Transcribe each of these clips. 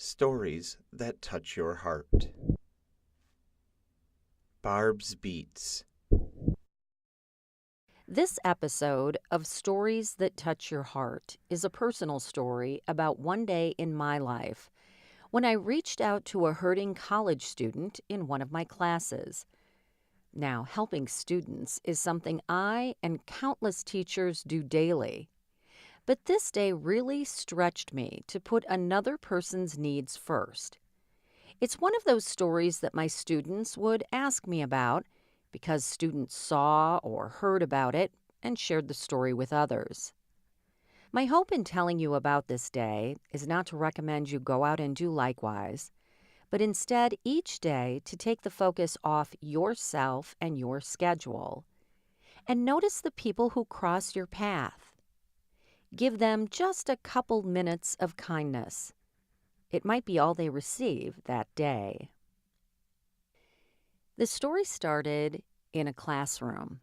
Stories that touch your heart. Barb's Beats. This episode of Stories That Touch Your Heart is a personal story about one day in my life when I reached out to a hurting college student in one of my classes. Now, helping students is something I and countless teachers do daily. But this day really stretched me to put another person's needs first. It's one of those stories that my students would ask me about because students saw or heard about it and shared the story with others. My hope in telling you about this day is not to recommend you go out and do likewise, but instead each day to take the focus off yourself and your schedule. And notice the people who cross your path. Give them just a couple minutes of kindness. It might be all they receive that day. The story started in a classroom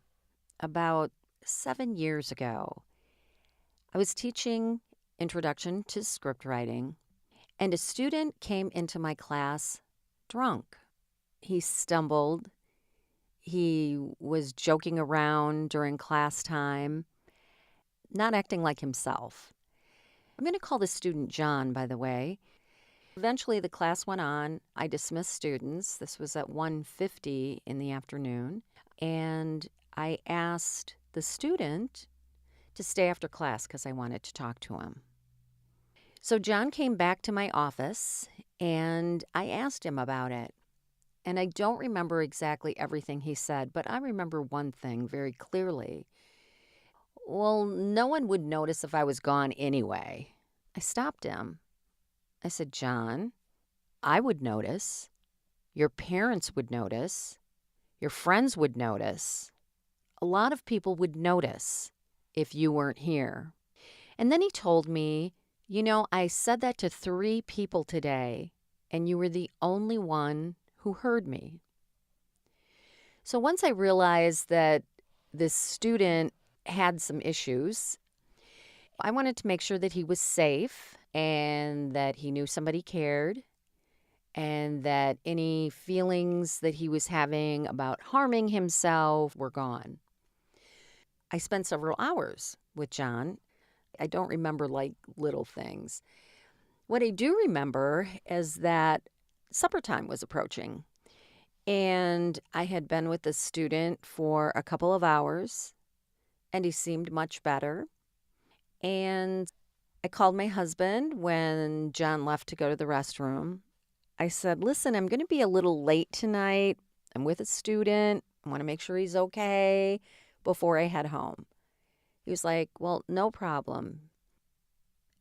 about 7 years ago. I was teaching Introduction to Script Writing, and a student came into my class drunk. He stumbled. He was joking around during class time, not acting like himself. I'm going to call this student John, by the way. Eventually, the class went on. I dismissed students. This was at 1:50 in the afternoon. And I asked the student to stay after class because I wanted to talk to him. So John came back to my office, and I asked him about it. And I don't remember exactly everything he said, but I remember one thing very clearly. Well, no one would notice if I was gone anyway. I stopped him. I said, John, I would notice. Your parents would notice. Your friends would notice. A lot of people would notice if you weren't here. And then he told me, I said that to 3 people today, and you were the only one who heard me. So once I realized that this student had some issues, I wanted to make sure that he was safe and that he knew somebody cared and that any feelings that he was having about harming himself were gone. I spent several hours with John. I don't remember little things. What I do remember is that supper time was approaching, and I had been with the student for a couple of hours, and he seemed much better. And I called my husband when John left to go to the restroom. I said, listen, I'm going to be a little late tonight. I'm with a student. I want to make sure he's okay before I head home. He was like, well, no problem.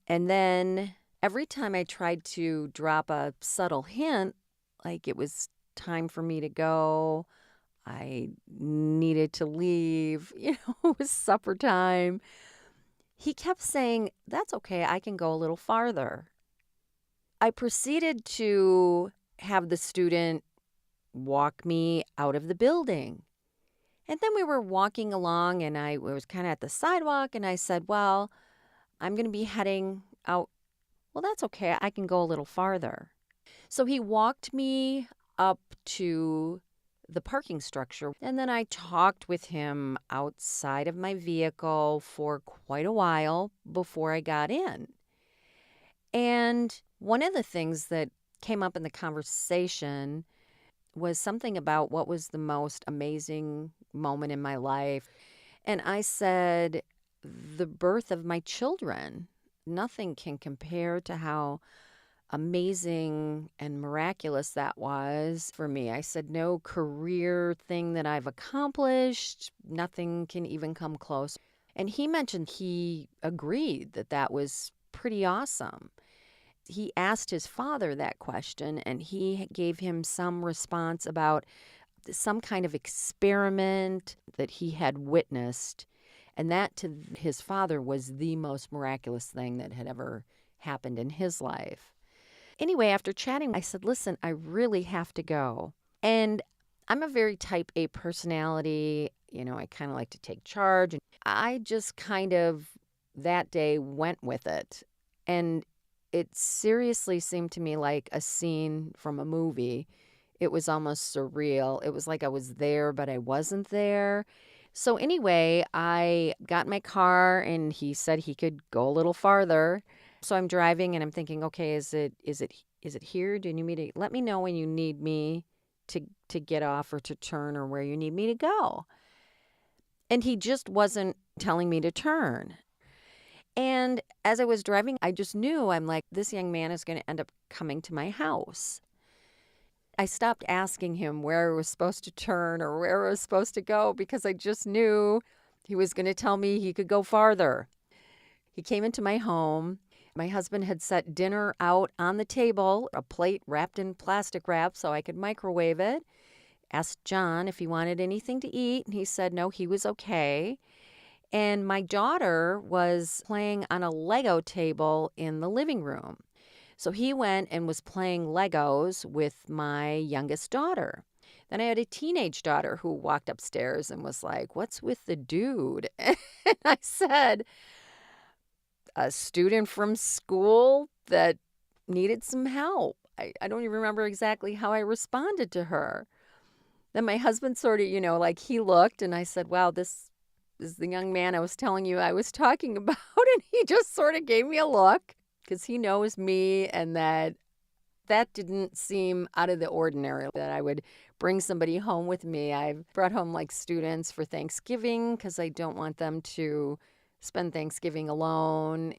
And then every time I tried to drop a subtle hint, like it was time for me to go, I needed to leave, it was supper time, he kept saying, that's okay, I can go a little farther. I proceeded to have the student walk me out of the building. And then we were walking along, and I was kind of at the sidewalk, and I said, well, I'm going to be heading out. Well, that's okay, I can go a little farther. So he walked me up to the parking structure, and then I talked with him outside of my vehicle for quite a while before I got in. And one of the things that came up in the conversation was something about what was the most amazing moment in my life. And I said, the birth of my children. Nothing can compare to how amazing and miraculous that was for me. I said, no career thing that I've accomplished, nothing can even come close. And he mentioned he agreed that that was pretty awesome. He asked his father that question, and he gave him some response about some kind of experiment that he had witnessed. And that to his father was the most miraculous thing that had ever happened in his life. Anyway, after chatting, I said, listen, I really have to go. And I'm a very type A personality. I kind of like to take charge. And I just kind of that day went with it. And It seriously seemed to me like a scene from a movie. It was almost surreal. It was like I was there, but I wasn't there. So anyway, I got in my car and he said he could go a little farther. So I'm driving and I'm thinking, okay, is it here? Do you need me to let me know when you need me to get off or to turn or where you need me to go? And he just wasn't telling me to turn. And as I was driving, I just knew I'm like, this young man is going to end up coming to my house. I stopped asking him where I was supposed to turn or where I was supposed to go because I just knew he was going to tell me he could go farther. He came into my home. My husband had set dinner out on the table, a plate wrapped in plastic wrap so I could microwave it. Asked John if he wanted anything to eat, and he said no, he was okay. And my daughter was playing on a Lego table in the living room. So he went and was playing Legos with my youngest daughter. Then I had a teenage daughter who walked upstairs and was like, "What's with the dude?" And I said, "A student from school that needed some help." I don't even remember exactly how I responded to her. Then my husband sort of, like he looked and I said, "Wow, this is the young man I was telling you I was talking about." And he just sort of gave me a look because he knows me and that didn't seem out of the ordinary that I would bring somebody home with me. I've brought home like students for Thanksgiving because I don't want them to spend Thanksgiving alone.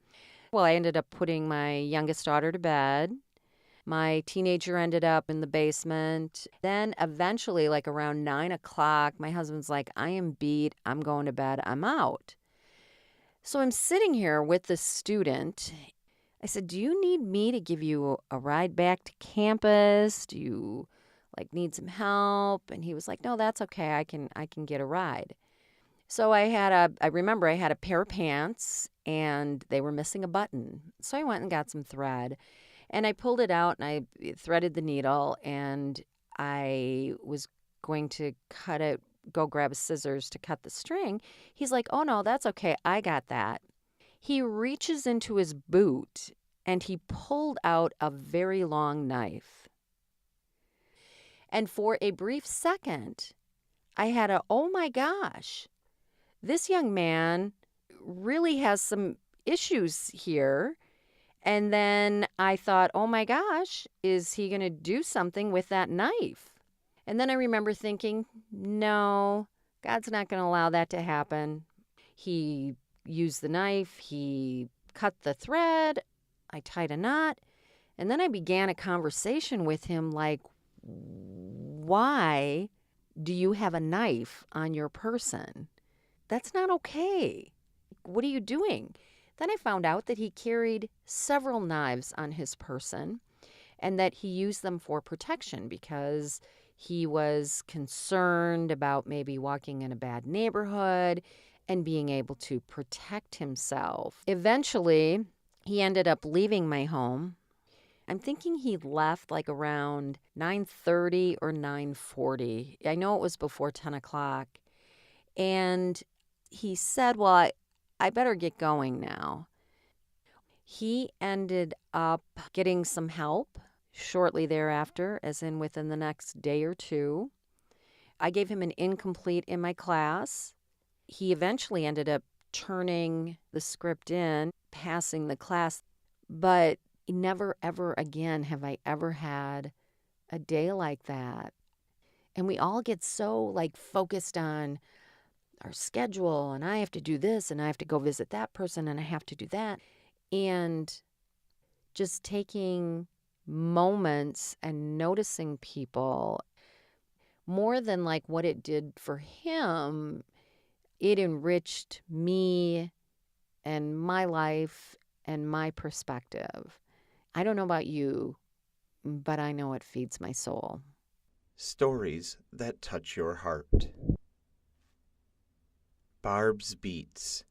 Well, I ended up putting my youngest daughter to bed. My teenager ended up in the basement. Then eventually, like around 9 o'clock, my husband's like, "I am beat. I'm going to bed. I'm out." So I'm sitting here with the student. I said, "Do you need me to give you a ride back to campus? Do you need some help?" And he was like, "No, that's okay. I can get a ride." So I remember I had a pair of pants and they were missing a button. So I went and got some thread and I pulled it out and I threaded the needle and I was going to go grab scissors to cut the string. He's like, "Oh no, that's okay. I got that." He reaches into his boot and he pulled out a very long knife. And for a brief second, I had oh my gosh, this young man really has some issues here. And then I thought, oh my gosh, is he going to do something with that knife? And then I remember thinking, no, God's not going to allow that to happen. He used the knife, he cut the thread, I tied a knot, and then I began a conversation with him like, why do you have a knife on your person? That's not okay. What are you doing? Then I found out that he carried several knives on his person and that he used them for protection because he was concerned about maybe walking in a bad neighborhood and being able to protect himself. Eventually, he ended up leaving my home. I'm thinking he left like around 9:30 or 9:40. I know it was before 10 o'clock. And he said, well, I better get going now. He ended up getting some help shortly thereafter, as in within the next day or two. I gave him an incomplete in my class. He eventually ended up turning the script in, passing the class, but never, ever again have I ever had a day like that. And we all get so focused on our schedule and I have to do this and I have to go visit that person and I have to do that. And just taking moments and noticing people more than what it did for him, it enriched me and my life and my perspective. I don't know about you, but I know it feeds my soul. Stories that touch your heart. Barb's Beats.